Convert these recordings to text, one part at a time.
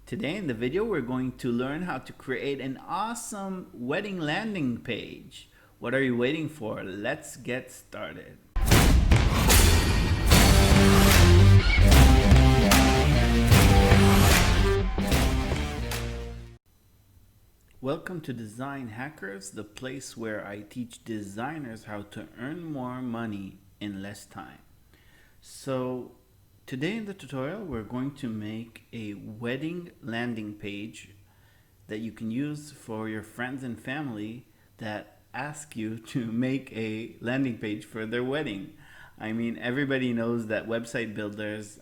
Today in the video, we're going to learn how to create an awesome wedding landing page. What are you waiting for? Let's get started. Welcome to Design Hackers, the place where I teach designers how to earn more money in less time. So today in the tutorial, we're going to make a wedding landing page that you can use for your friends and family that ask you to make a landing page for their wedding. I mean, everybody knows that website builders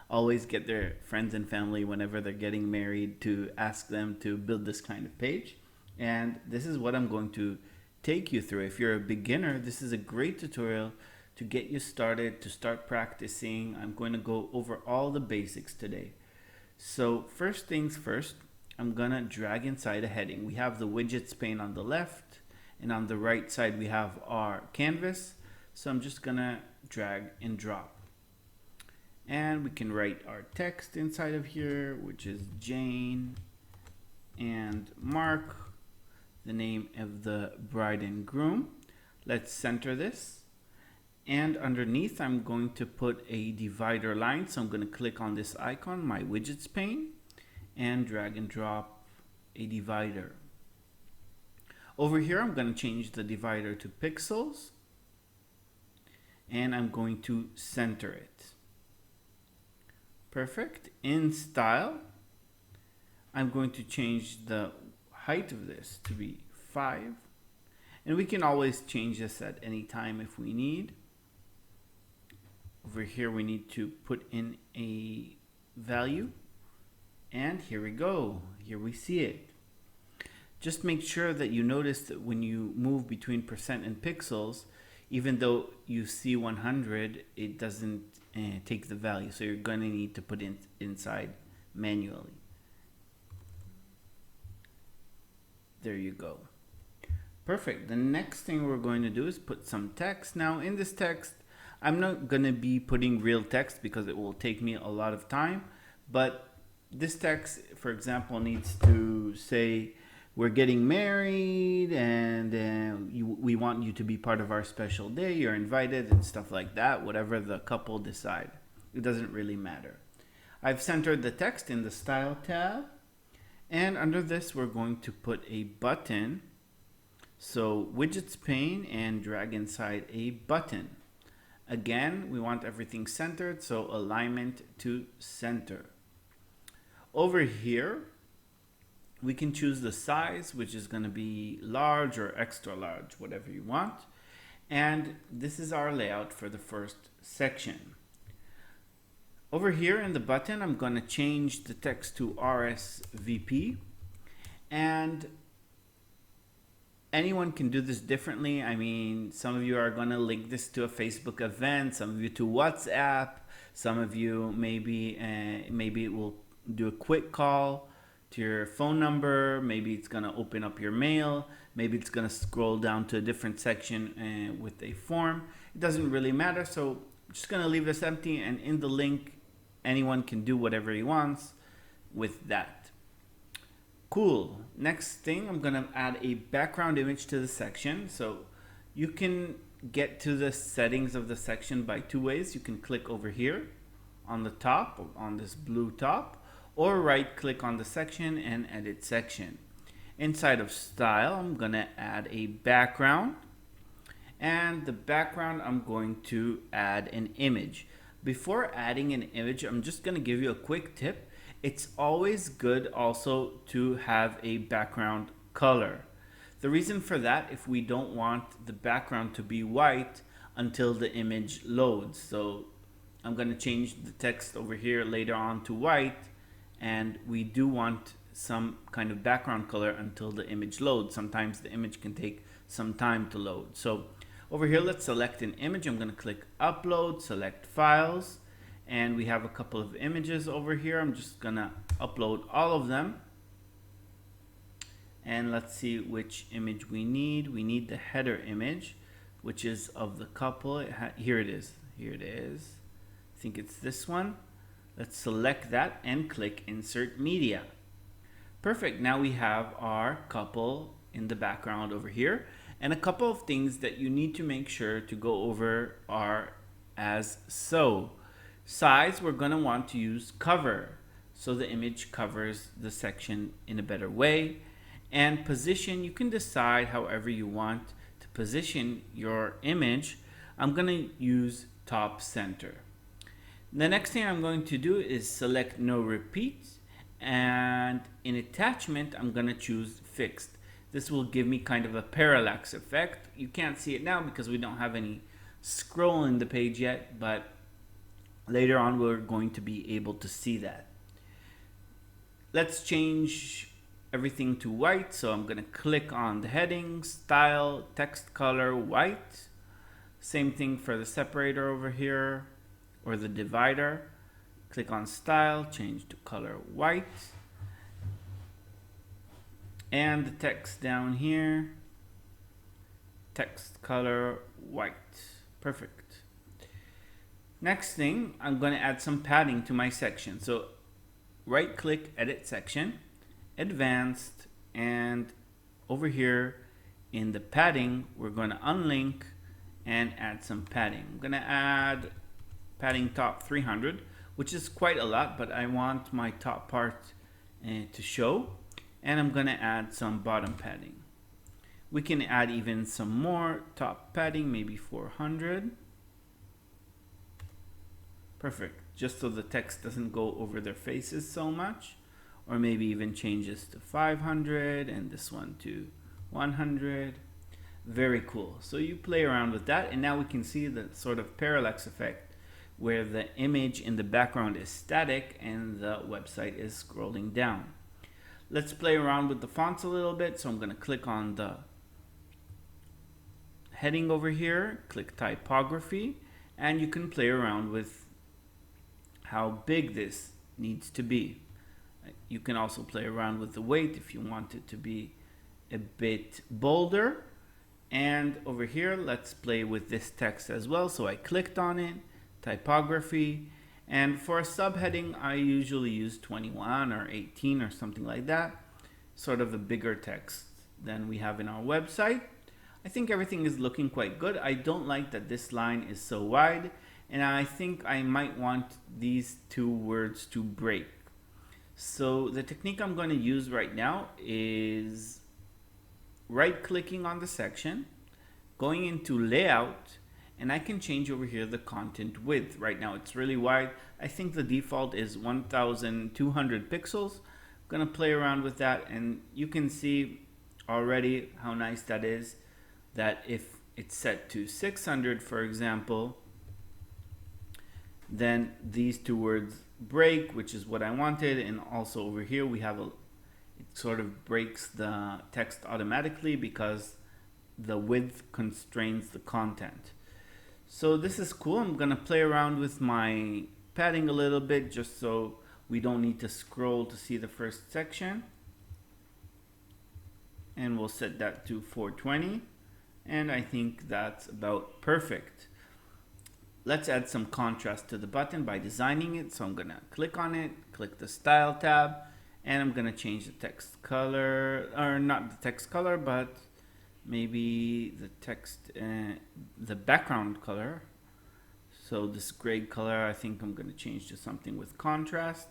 always get their friends and family whenever they're getting married to ask them to build this kind of page. And this is what I'm going to take you through. If you're a beginner, this is a great tutorial to get you started, to start practicing. I'm going to go over all the basics today. So first things first, I'm gonna drag inside a heading. We have the widgets pane on the left, and on the right side we have our canvas. So I'm just gonna drag and drop. And we can write our text inside of here, which is Jane and Mark, the name of the bride and groom. Let's center this. And underneath, I'm going to put a divider line. So I'm going to click on this icon, my widgets pane, and drag and drop a divider. Over here, I'm going to change the divider to pixels, and I'm going to center it. Perfect. In style, I'm going to change the height of this to be 5. And we can always change this at any time if we need. Over here we need to put in a value, and here we go. Here we see it. Just make sure that you notice that when you move between percent and pixels, even though you see 100, it doesn't take the value, so you're going to need to put it inside manually. There you go. Perfect. The next thing we're going to do is put some text. Now in this text, I'm not going to be putting real text because it will take me a lot of time, but this text, for example, needs to say we're getting married and we want you to be part of our special day, you're invited, and stuff like that, whatever the couple decide. It doesn't really matter. I've centered the text in the Style tab, and under this we're going to put a button. So widgets pane and drag inside a button. Again, we want everything centered, so alignment to center. Over here, we can choose the size, which is going to be large or extra large, whatever you want. And this is our layout for the first section. Over here in the button, I'm going to change the text to RSVP, and anyone can do this differently. I mean, some of you are going to link this to a Facebook event, some of you to WhatsApp, some of you maybe it will do a quick call to your phone number, maybe it's going to open up your mail, maybe it's going to scroll down to a different section with a form. It doesn't really matter, so I'm just going to leave this empty, and in the link anyone can do whatever he wants with that. Cool. Next thing, I'm going to add a background image to the section. So you can get to the settings of the section by two ways. You can click over here on the top, on this blue top, or right click on the section and edit section. Inside of style, I'm going to add a background, and the background I'm going to add an image. Before adding an image, I'm just going to give you a quick tip. It's always good also to have a background color. The reason for that, if we don't want the background to be white until the image loads. So I'm going to change the text over here later on to white, and we do want some kind of background color until the image loads. Sometimes the image can take some time to load. So over here, let's select an image. I'm going to click upload, select files, and we have a couple of images over here. I'm just going to upload all of them. And let's see which image we need. We need the header image, which is of the couple. Here it is. Here it is. I think it's this one. Let's select that and click Insert Media. Perfect. Now we have our couple in the background over here. And a couple of things that you need to make sure to go over are as so. Size, we're going to want to use cover, so the image covers the section in a better way. And position, you can decide however you want to position your image. I'm going to use top center. The next thing I'm going to do is select no repeat, and in attachment I'm going to choose fixed. This will give me kind of a parallax effect. You can't see it now because we don't have any scroll in the page yet, but later on we're going to be able to see that. Let's change everything to white. So I'm going to click on the heading, style, text color, white. Same thing for the separator over here, or the divider. Click on style, change to color white. And the text down here, text color white. Perfect. Next thing, I'm going to add some padding to my section. So right click, edit section, advanced, and over here in the padding, we're going to unlink and add some padding. I'm going to add padding top 300, which is quite a lot, but I want my top part to show. And I'm going to add some bottom padding. We can add even some more top padding, maybe 400. Perfect. Just so the text doesn't go over their faces so much. Or maybe even changes to 500 and this one to 100. Very cool. So you play around with that, and now we can see the sort of parallax effect where the image in the background is static and the website is scrolling down. Let's play around with the fonts a little bit. So I'm going to click on the heading over here, click typography, and you can play around with how big this needs to be. You can also play around with the weight if you want it to be a bit bolder. And over here, let's play with this text as well. So I clicked on it, typography. And for a subheading, I usually use 21 or 18 or something like that. Sort of a bigger text than we have in our website. I think everything is looking quite good. I don't like that this line is so wide. And I think I might want these two words to break. So the technique I'm going to use right now is right-clicking on the section, going into layout, and I can change over here the content width. Right now it's really wide. I think the default is 1200 pixels. I'm going to play around with that, and you can see already how nice that is, that if it's set to 600, for example, then these two words break, which is what I wanted. And also over here we have it sort of breaks the text automatically because the width constrains the content. So this is cool. I'm gonna play around with my padding a little bit just so we don't need to scroll to see the first section. And we'll set that to 420. And I think that's about perfect. Let's add some contrast to the button by designing it. So I'm gonna click on it, click the style tab, and I'm gonna change the text color, or not the text color, but maybe the text, the background color. So this gray color, I think I'm gonna change to something with contrast.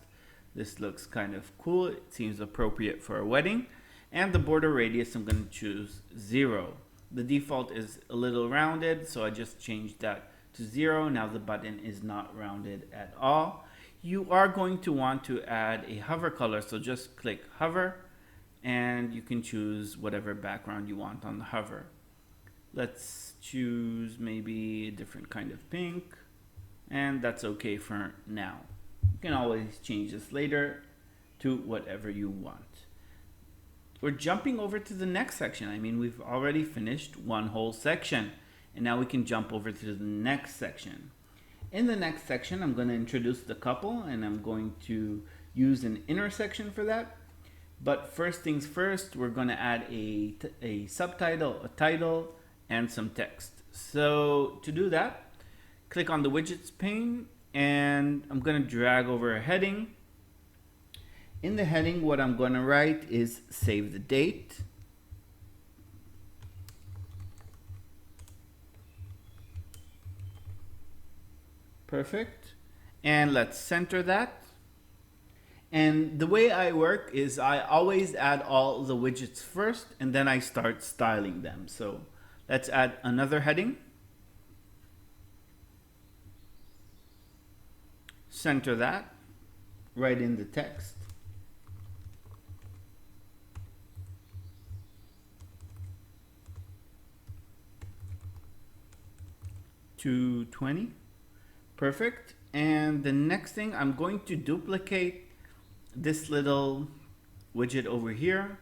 This looks kind of cool. It seems appropriate for a wedding. And the border radius, I'm gonna choose 0. The default is a little rounded, so I just changed that to 0. Now the button is not rounded at all. You are going to want to add a hover color, so just click hover and you can choose whatever background you want on the hover. Let's choose maybe a different kind of pink, and that's okay for now. You can always change this later to whatever you want. We're jumping over to the next section. I mean, we've already finished one whole section. And now we can jump over to the next section. In the next section, I'm going to introduce the couple, and I'm going to use an intersection for that. But first things first, we're going to add a subtitle, a title, and some text. So to do that, click on the widgets pane and I'm going to drag over a heading. In the heading, what I'm going to write is save the date. Perfect. And let's center that. And the way I work is I always add all the widgets first and then I start styling them. So let's add another heading. Center that, write in the text. $2.20. Perfect. And the next thing, I'm going to duplicate this little widget over here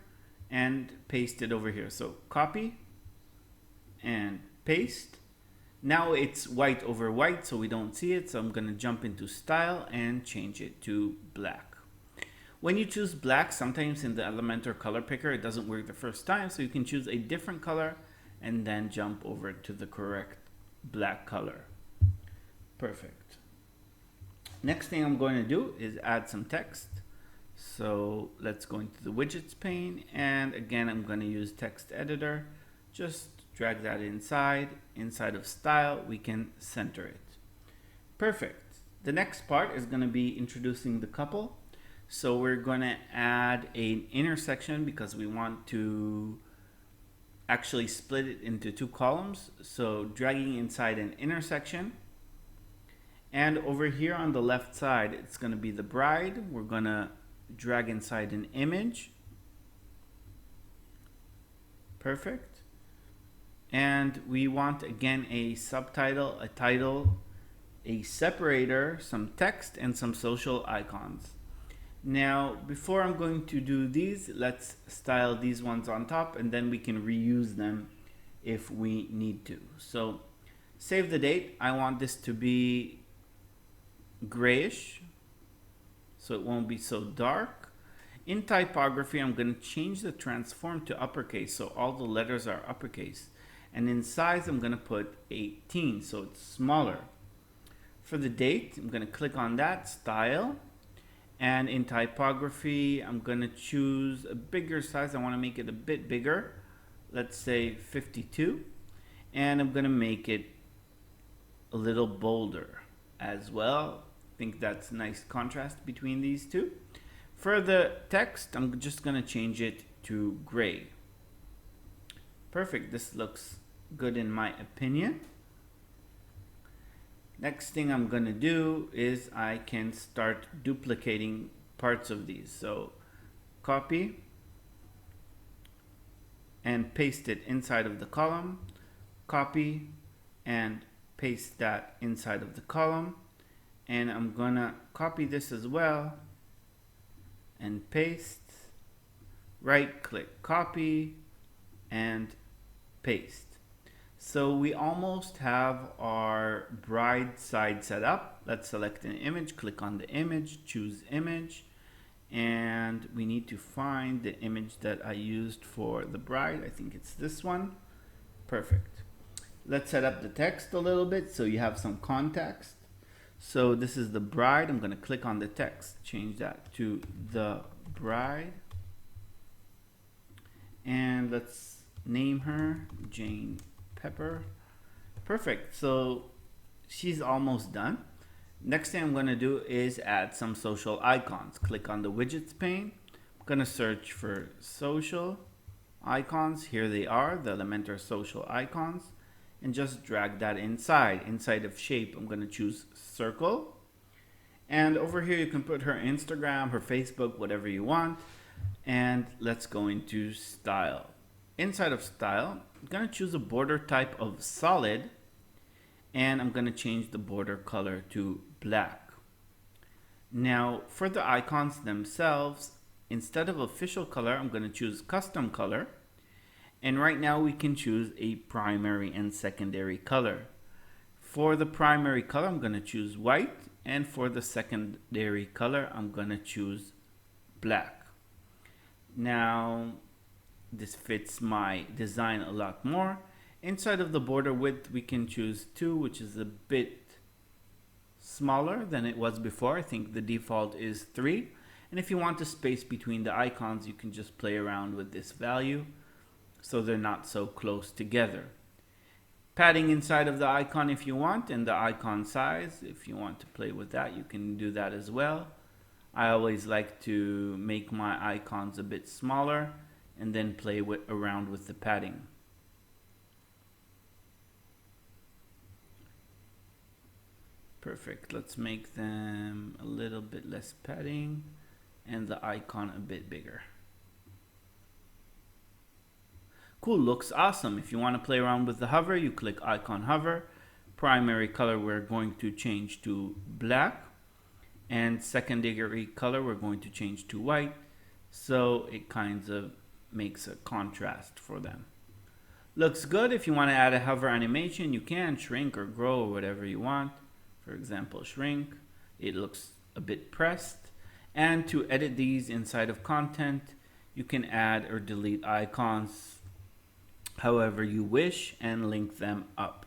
and paste it over here. So copy and paste. Now it's white over white, so we don't see it. So I'm going to jump into style and change it to black. When you choose black, sometimes in the Elementor color picker, it doesn't work the first time. So you can choose a different color and then jump over to the correct black color. Perfect. Next thing I'm going to do is add some text. So let's go into the widgets pane, and again I'm going to use text editor. Just drag that inside of style. We can center it. Perfect. The next part is going to be introducing the couple. So we're going to add an intersection because we want to actually split it into two columns. So dragging inside an intersection. And over here on the left side, it's going to be the bride. We're going to drag inside an image. Perfect. And we want again a subtitle, a title, a separator, some text, and some social icons. Now, before I'm going to do these, let's style these ones on top and then we can reuse them if we need to. So save the date. I want this to be grayish, so it won't be so dark. In typography, I'm going to change the transform to uppercase, so all the letters are uppercase. And in size, I'm going to put 18, so it's smaller. For the date, I'm going to click on that, style. And in typography, I'm going to choose a bigger size. I want to make it a bit bigger. Let's say 52. And I'm going to make it a little bolder as well. I think that's a nice contrast between these two. For the text, I'm just going to change it to gray. Perfect. This looks good in my opinion. Next thing I'm going to do is I can start duplicating parts of these. So copy and paste it inside of the column. Copy and paste that inside of the column. And I'm going to copy this as well and paste. Right click, copy and paste. So we almost have our bride side set up. Let's select an image, click on the image, choose image, and we need to find the image that I used for the bride. I think it's this one. Perfect. Let's set up the text a little bit so you have some context. So this is the bride. I'm going to click on the text, change that to the bride, and let's name her Jane Pepper. Perfect. So she's almost done. Next thing I'm going to do is add some social icons. Click on the widgets pane. I'm going to search for social icons. Here they are, the Elementor social icons, and just drag that inside of shape. I'm going to choose circle, and over here you can put her Instagram, her Facebook, whatever you want. And let's go into style. Inside of style, I'm going to choose a border type of solid, and I'm going to change the border color to black. Now for the icons themselves, instead of official color, I'm going to choose custom color. And right now we can choose a primary and secondary color. For the primary color, I'm going to choose white, and for the secondary color, I'm going to choose black. Now this fits my design a lot more. Inside of the border width, we can choose 2, which is a bit smaller than it was before. I think the default is 3. And if you want the space between the icons, you can just play around with this value so they're not so close together. Padding inside of the icon if you want, and the icon size, if you want to play with that, you can do that as well. I always like to make my icons a bit smaller and then play around with the padding. Perfect. Let's make them a little bit less padding and the icon a bit bigger. Cool, looks awesome. If you want to play around with the hover, you click icon hover. Primary color we're going to change to black, and secondary color we're going to change to white, so it kind of makes a contrast for them. Looks good. If you want to add a hover animation, you can shrink or grow or whatever you want. For example, shrink. It looks a bit pressed. And to edit these inside of content, you can add or delete icons however you wish and link them up.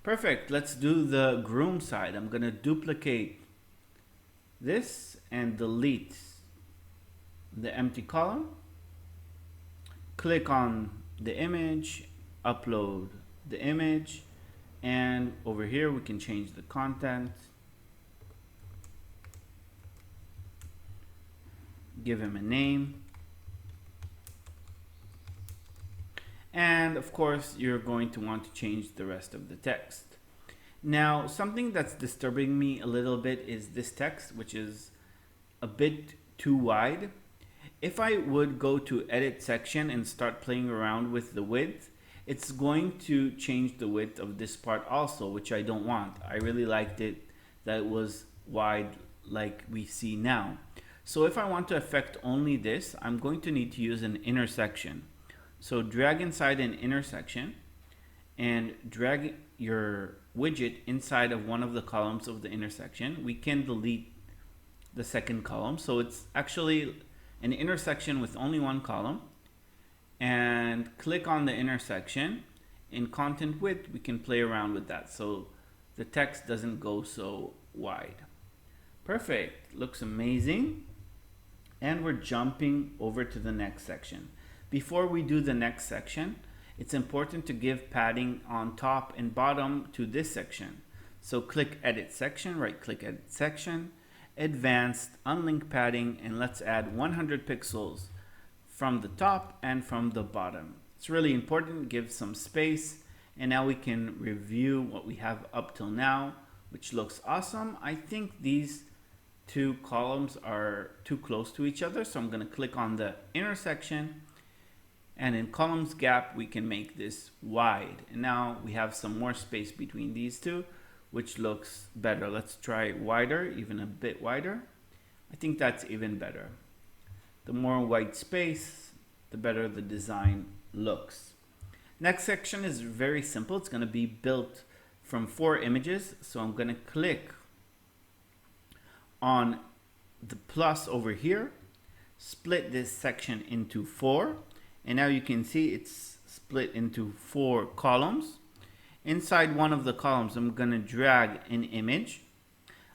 Perfect. Let's do the groom side. I'm going to duplicate this and delete the empty column. Click on the image, upload the image, and over here we can change the content. Give him a name. And of course, you're going to want to change the rest of the text. Now, something that's disturbing me a little bit is this text, which is a bit too wide. If I would go to edit section and start playing around with the width, it's going to change the width of this part also, which I don't want. I really liked it that it was wide like we see now. So if I want to affect only this, I'm going to need to use an intersection. So drag inside an intersection and drag your widget inside of one of the columns of the intersection. We can delete the second column. So it's actually an intersection with only one column. And click on the intersection. In content width, we can play around with that so the text doesn't go so wide. Perfect. Looks amazing. And we're jumping over to the next section. Before we do the next section, it's important to give padding on top and bottom to this section. So click edit section, right click edit section, advanced, unlink padding, and let's add 100 pixels from the top and from the bottom. It's really important, give some space, and now we can review what we have up till now, which looks awesome. I think these two columns are too close to each other, so I'm going to click on the intersection. And in columns gap, we can make this wide. And now we have some more space between these two, which looks better. Let's try wider, even a bit wider. I think that's even better. The more white space, the better the design looks. Next section is very simple. It's going to be built from 4 images. So I'm going to click on the plus over here, split this section into 4. And now you can see it's split into 4 columns. Inside one of the columns, I'm going to drag an image.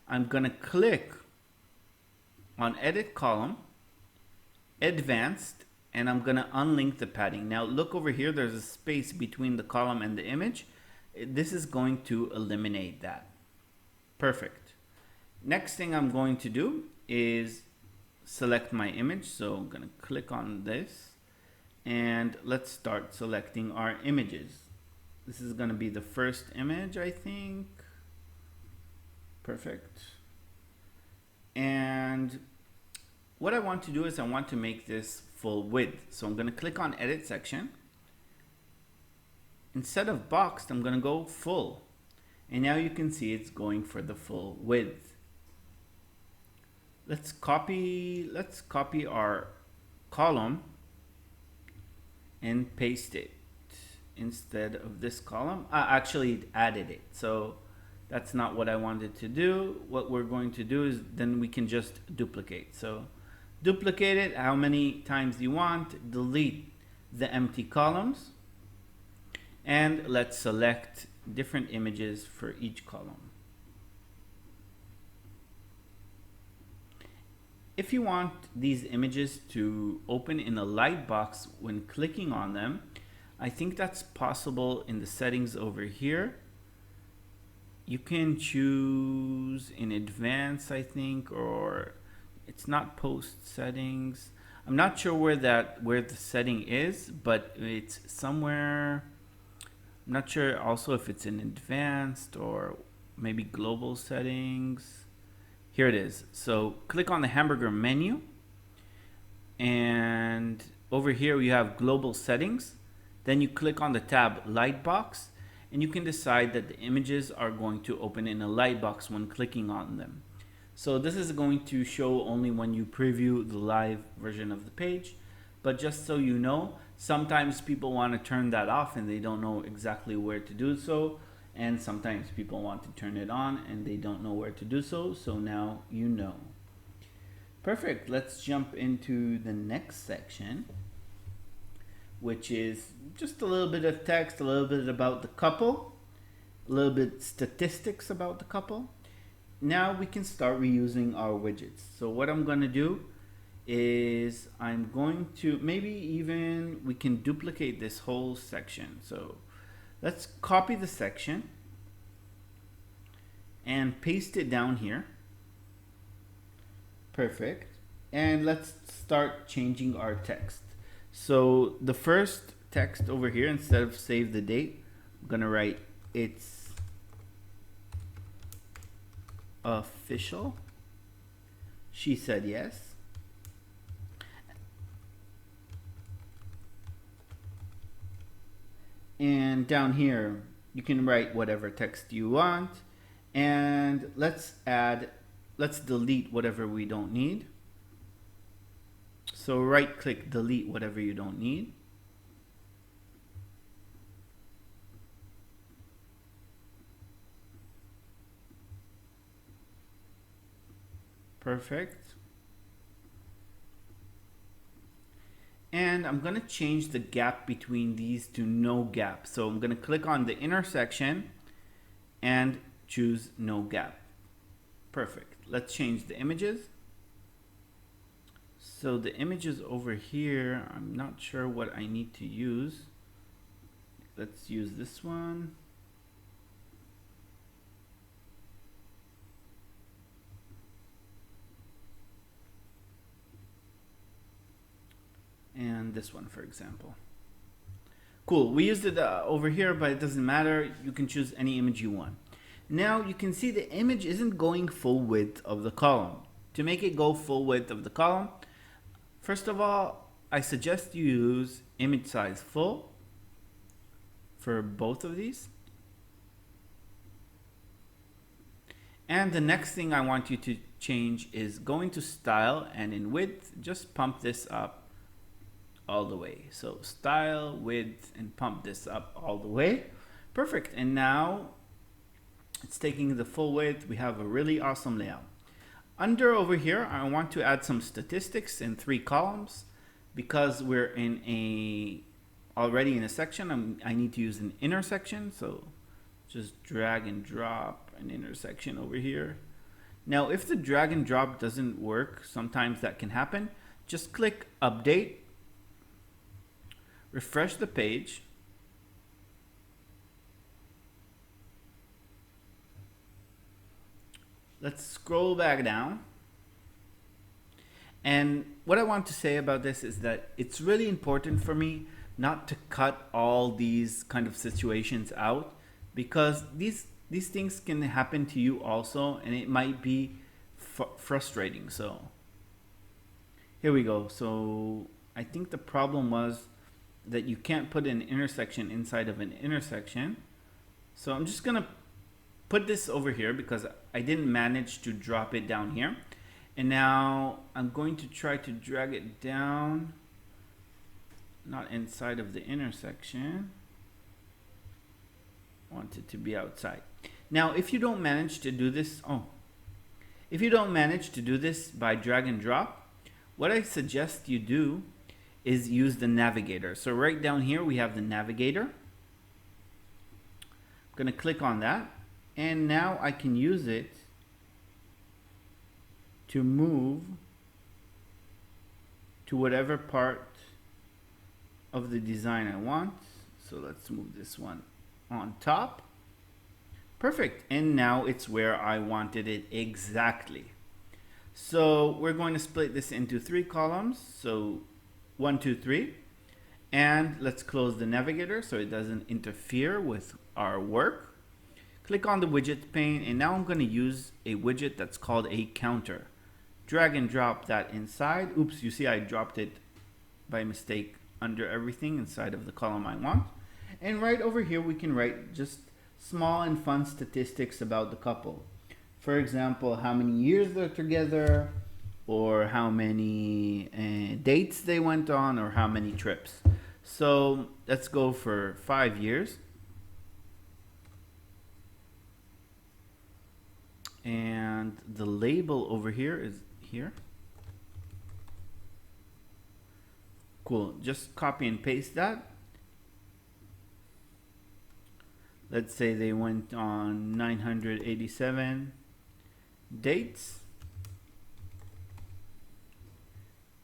I'm going to click on edit column, advanced, and I'm going to unlink the padding. Now look over here, there's a space between the column and the image. This is going to eliminate that. Perfect. Next thing I'm going to do is select my image. So I'm going to click on this. And let's start selecting our images. This is going to be the first image, I think. Perfect. And what I want to do is I want to make this full width. So I'm going to click on edit section. Instead of boxed, I'm going to go full. And now you can see it's going for the full width. Let's copy our column and paste it instead of this column. Actually it added it, so that's not what I wanted to do. What we're going to do is then we can just duplicate. So duplicate it how many times you want, delete the empty columns, and let's select different images for each column. if you want these images to open in a light box when clicking on them, I think that's possible in the settings over here. You can choose in advance, I think, or it's not post settings. I'm not sure where the setting is, but it's somewhere. I'm not sure also if it's in advanced or maybe global settings. Here it is. So click on the hamburger menu, and over here you have global settings. Then you click on the tab Lightbox, and you can decide that the images are going to open in a lightbox when clicking on them. So this is going to show only when you preview the live version of the page. But just so you know, sometimes people want to turn that off and they don't know exactly where to do so. And sometimes people want to turn it on and they don't know where to do so. So now you know. Perfect. Let's jump into the next section, which is just a little bit of text, a little bit about the couple, a little bit statistics about the couple. Now we can start reusing our widgets. So what I'm going to do is I'm going to maybe even we can duplicate this whole section. So let's copy the section and paste it down here. Perfect. And let's start changing our text. So the first text over here, instead of save the date, I'm gonna write it's official. She said yes. And down here, you can write whatever text you want. And let's delete whatever we don't need. So right click, delete whatever you don't need. Perfect. And I'm going to change the gap between these to no gap. So I'm going to click on the intersection and choose no gap. Perfect. Let's change the images. So the images over here, I'm not sure what I need to use. Let's use this one. And this one, for example. Cool, we used it over here, but it doesn't matter. You can choose any image you want. Now you can see the image isn't going full width of the column. To make it go full width of the column, first of all, I suggest you use image size full for both of these. And the next thing I want you to change is go into style, and in width, just pump this up all the way. So style, width, and pump this up all the way. Perfect. And now it's taking the full width. We have a really awesome layout. Under over here, I want to add some statistics in 3 columns because we're already in a section. I need to use an intersection. So just drag and drop an intersection over here. Now, if the drag and drop doesn't work, sometimes that can happen. Just click update. Refresh the page. Let's scroll back down. And what I want to say about this is that it's really important for me not to cut all these kind of situations out, because these things can happen to you also, and it might be frustrating. So here we go. So I think the problem was that you can't put an intersection inside of an intersection. So I'm just gonna put this over here because I didn't manage to drop it down here. And now I'm going to try to drag it down, not inside of the intersection. I want it to be outside. Now, if you don't manage to do this, if you don't manage to do this by drag and drop, what I suggest you do is use the navigator. So right down here we have the navigator. I'm going to click on that, and now I can use it to move to whatever part of the design I want. So let's move this one on top. Perfect. And now it's where I wanted it exactly. So we're going to split this into 3 columns. So 1, 2, 3. And let's close the navigator so it doesn't interfere with our work. Click on the widget pane, and now I'm going to use a widget that's called a counter. Drag and drop that inside. Oops, you see I dropped it by mistake under everything inside of the column I want. And right over here we can write just small and fun statistics about the couple. For example, how many years they're together, or how many dates they went on, or how many trips. So let's go for 5 years. And the label over here is here. Cool, just copy and paste that. Let's say they went on 987 dates.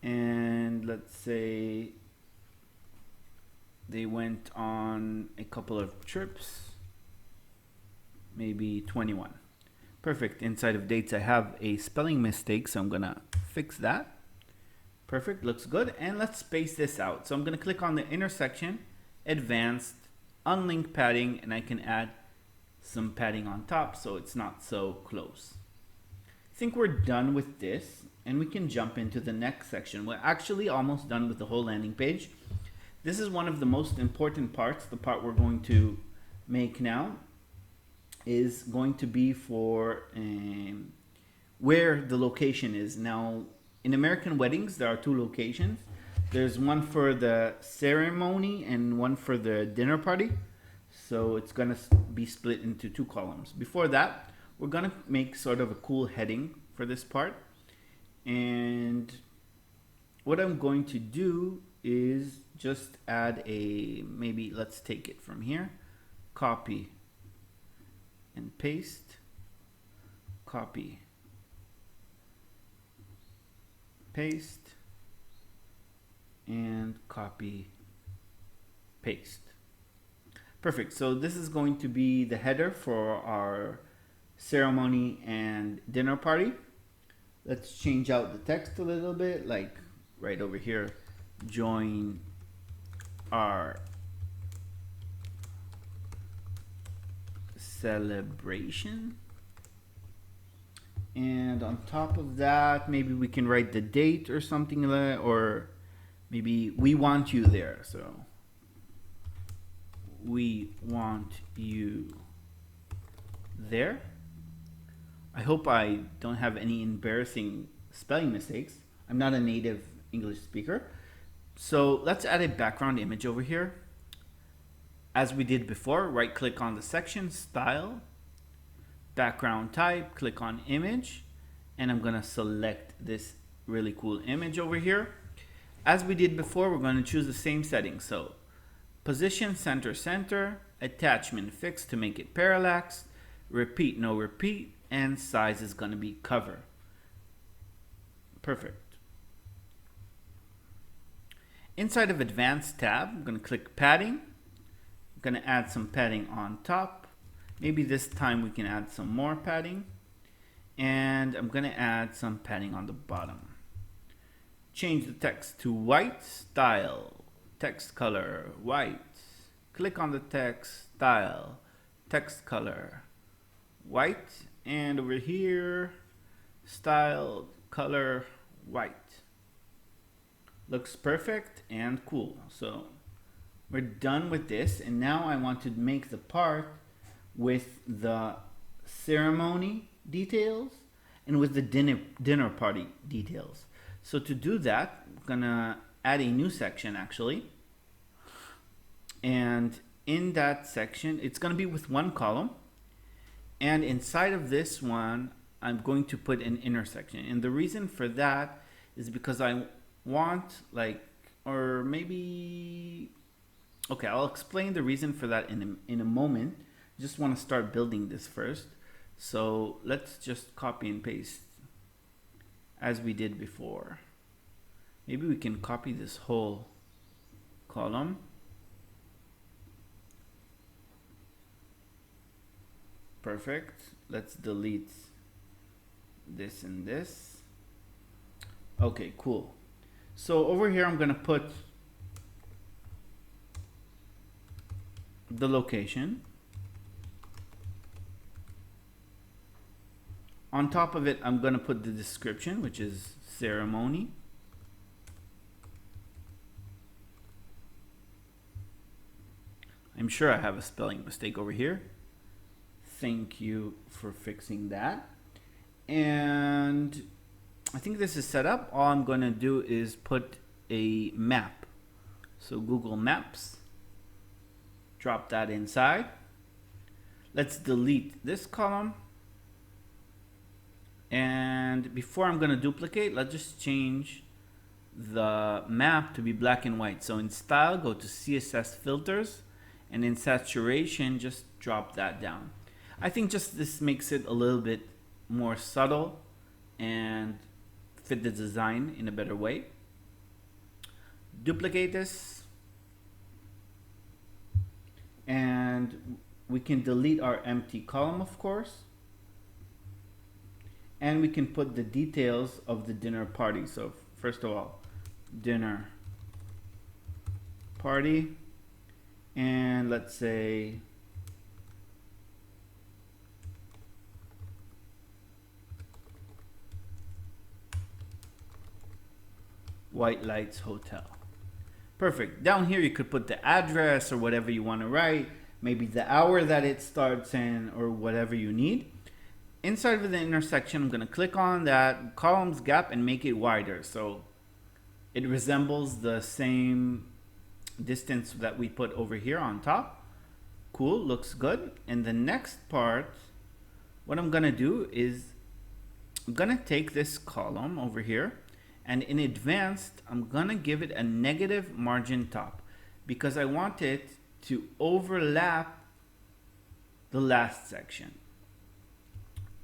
And let's say they went on a couple of trips, maybe 21. Perfect. Inside of dates I have a spelling mistake, so I'm gonna fix that. Perfect, looks good. And let's space this out. So I'm gonna click on the intersection, advanced, unlink padding, and I can add some padding on top so it's not so close. I think we're done with this, and we can jump into the next section. We're actually almost done with the whole landing page. This is one of the most important parts. The part we're going to make now is going to be for where the location is. Now, in American weddings, there are 2 locations. There's one for the ceremony and one for the dinner party. So it's gonna be split into 2 columns. Before that, we're gonna make sort of a cool heading for this part. And what I'm going to do is just add maybe let's take it from here, copy and paste, copy, paste, and copy, paste. Perfect. So this is going to be the header for our ceremony and dinner party. Let's change out the text a little bit, like right over here, join our celebration. And on top of that, maybe we can write the date or something like that, or maybe we want you there. So we want you there. I hope I don't have any embarrassing spelling mistakes. I'm not a native English speaker. So let's add a background image over here. As we did before, right click on the section, style, background type, click on image, and I'm gonna select this really cool image over here. As we did before, we're gonna choose the same settings. So position, center, center, attachment fixed to make it parallax, repeat, no repeat, and size is gonna be cover. Perfect. Inside of advanced tab, I'm gonna click padding. I'm gonna add some padding on top. Maybe this time we can add some more padding. And I'm gonna add some padding on the bottom. Change the text to white, style, text color, white. Click on the text, style, text color, white. And over here, style, color, white. Looks perfect and cool. So we're done with this, and now I want to make the part with the ceremony details and with the dinner party details. So to do that, I'm gonna add a new section actually. And in that section, it's gonna be with 1 column. And inside of this one, I'm going to put an intersection. And the reason for that is because I want or maybe, okay, I'll explain the reason for that in a moment. Just want to start building this first. So let's just copy and paste as we did before. Maybe we can copy this whole column. Perfect. Let's delete this and this. Okay, cool. So over here, I'm gonna put the location. On top of it, I'm gonna put the description, which is ceremony. I'm sure I have a spelling mistake over here. Thank you for fixing that. And I think this is set up. All I'm gonna do is put a map. So Google Maps, drop that inside. Let's delete this column. And before I'm gonna duplicate, let's just change the map to be black and white. So in style, go to CSS filters, and in saturation, just drop that down. I think just this makes it a little bit more subtle and fit the design in a better way. Duplicate this, and we can delete our empty column, of course. And we can put the details of the dinner party. So first of all, dinner party, and let's say White Lights Hotel. Perfect. Down here you could put the address or whatever you want to write, maybe the hour that it starts in, or whatever you need. Inside of the intersection, I'm going to click on that columns gap and make it wider, so it resembles the same distance that we put over here on top. Cool, looks good. And the next part, what I'm going to do is I'm going to take this column over here, and in advanced, I'm going to give it a negative margin top because I want it to overlap the last section.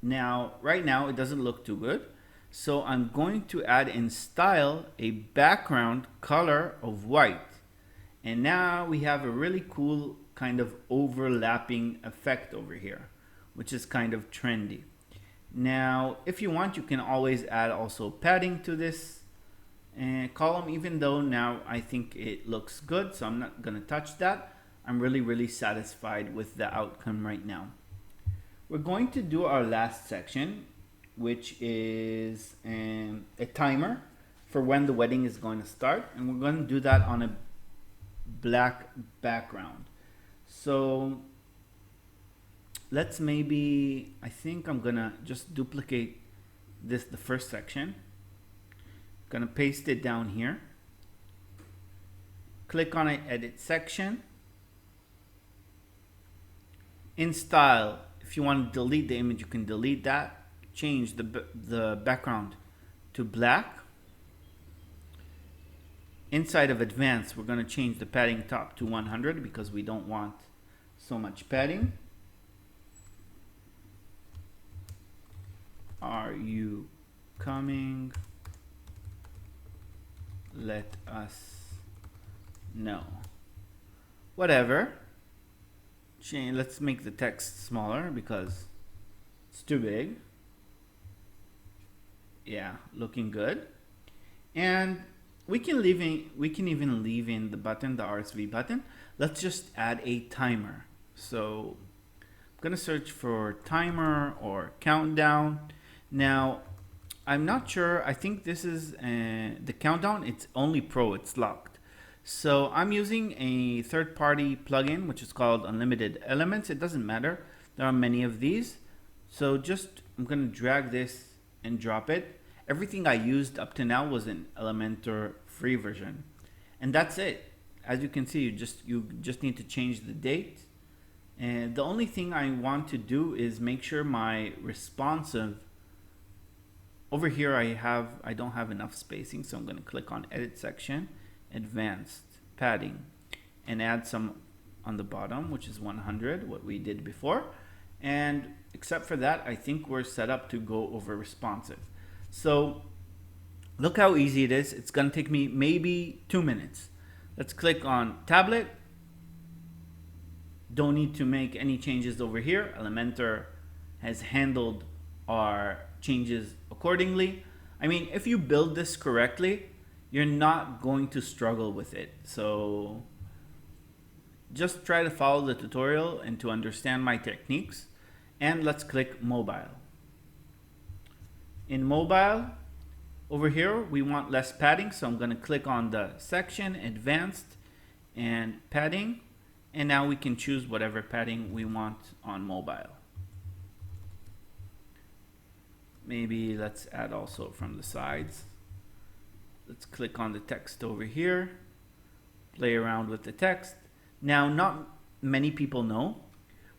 Now, right now, it doesn't look too good. So I'm going to add in style a background color of white. And now we have a really cool kind of overlapping effect over here, which is kind of trendy. Now, if you want, you can always add also padding to this column, even though now I think it looks good. So I'm not going to touch that. I'm really satisfied with the outcome right now. We're going to do our last section, which is a timer for when the wedding is going to start. And we're going to do that on a black background. So let's maybe, I think I'm going to just duplicate this, the first section. Going to paste it down here. Click on it, edit section. In style, if you want to delete the image, you can delete that. Change the background to black. Inside of advanced, we're going to change the padding top to 100 because we don't want so much padding. Are you coming? Let us know. Whatever. Let's make the text smaller because it's too big. Yeah, looking good. And we can even leave in the button, the RSV button. Let's just add a timer. So I'm gonna search for timer or countdown. Now I'm not sure. I think this is the countdown. It's only Pro. It's locked. So I'm using a third-party plugin, which is called Unlimited Elements. It doesn't matter. There are many of these. So I'm going to drag this and drop it. Everything I used up to now was an Elementor free version. And that's it. As you can see, you just need to change the date. And the only thing I want to do is make sure my responsive, over here I don't have enough spacing, so I'm going to click on edit section, advanced padding, and add some on the bottom, which is 100, what we did before. And except for that, I think we're set up to go over responsive. So Look how easy it is. It's gonna take me maybe 2 minutes. Let's click on tablet. Don't need to make any changes over here. Elementor has handled our changes accordingly. I mean, if you build this correctly, you're not going to struggle with it. So just try to follow the tutorial and to understand my techniques. And let's click mobile. In mobile, over here, we want less padding. So I'm going to click on the section, advanced and padding. And now we can choose whatever padding we want on mobile. Maybe let's add also from the sides. Let's click on the text over here, play around with the text. Now, not many people know,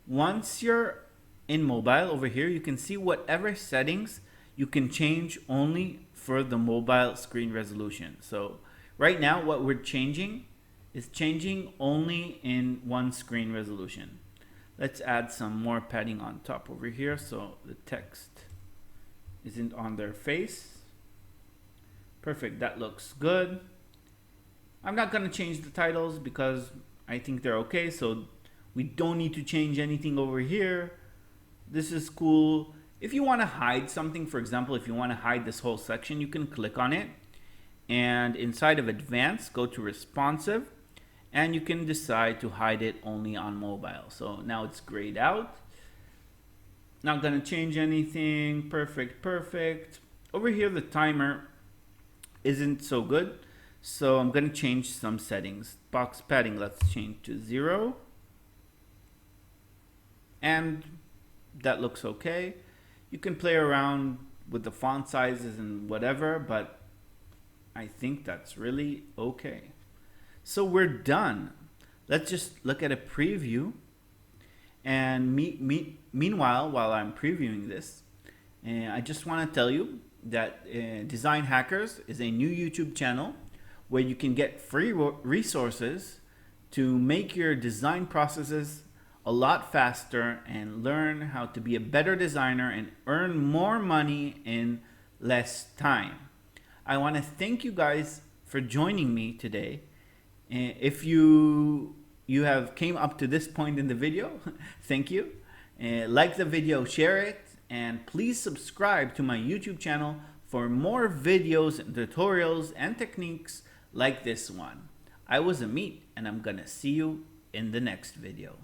once you're in mobile over here, you can see whatever settings you can change only for the mobile screen resolution. So right now what we're changing is changing only in one screen resolution. Let's add some more padding on top over here so the text isn't on their face. Perfect, that looks good. I'm not gonna change the titles because I think they're okay, so we don't need to change anything over here. This is cool. If you wanna hide something, for example, if you wanna hide this whole section, you can click on it. And inside of advanced, go to responsive, and you can decide to hide it only on mobile. So now it's grayed out. Not gonna change anything. Perfect, perfect. Over here, the timer isn't so good. So I'm gonna change some settings. Box padding, let's change to 0. And that looks okay. You can play around with the font sizes and whatever, but I think that's really okay. So we're done. Let's just look at a preview. And meanwhile, while I'm previewing this, I just want to tell you that Design Hackers is a new YouTube channel where you can get free resources to make your design processes a lot faster and learn how to be a better designer and earn more money in less time. I want to thank you guys for joining me today. If you have came up to this point in the video, thank you. Like the video, share it, and please subscribe to my YouTube channel for more videos, tutorials, and techniques like this one. I was Amit, and I'm gonna see you in the next video.